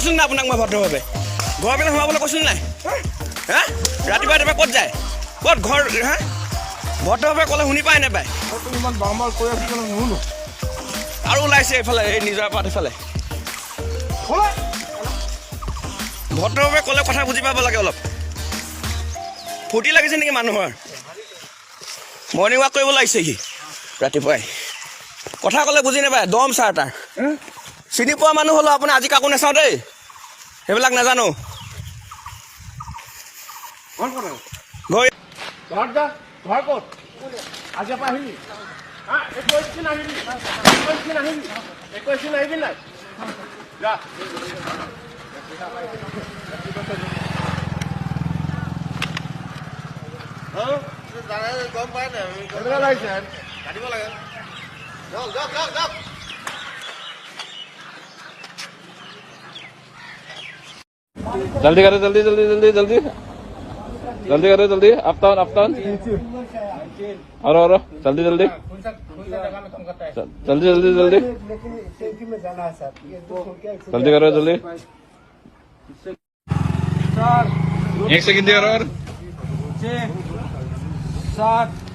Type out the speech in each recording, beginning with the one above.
কৈছোঁ না আপোনাক মই ভদ্ৰভাৱে ঘৰ পিনে সোমাবলৈ কৈছোঁ নাই হা ৰাতিপুৱা ৰাতিপুৱা ক'ত যায় ক'ত ঘৰ হা ভদ্ৰভাৱে ক'লে শুনি পায় নাপায় ইমান বাৰম্বাৰ কৈ আছোঁ নুশুনো আৰু ওলাইছে এইফালে এই নিজৰ পাত এইফালে ভদ্ৰভাৱে ক'লে কথা বুজি পাব লাগে অলপ ফূৰ্তি লাগিছে নেকি মানুহৰ মৰ্ণিং ৱাক কৰিব লাগিছে সি ৰাতিপুৱাই কথা ক'লে বুজি নাপায় দম ছাৰ তাৰ চিনি পোৱা মানুহ হ'লেও আপুনি আজি কাকো নাচাওঁ দেই সেইবিলাক নাজানো ঘৰ ক'ত আজিৰ পৰা আহিবি 21 আহিবি নাই যা গম পাই নাই লাগিছে কাটিব লাগে जल्दी करो जल्दी जल्दी जल्दी जल्दी जल्दी करो जल्दी अप डाउन और जल्दी जल्दी जल्दी जल्दी जल्दी जल्दी करो जल्दी 1 सेकंड और 7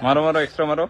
मारो मारो एक्स्ट्रा मारो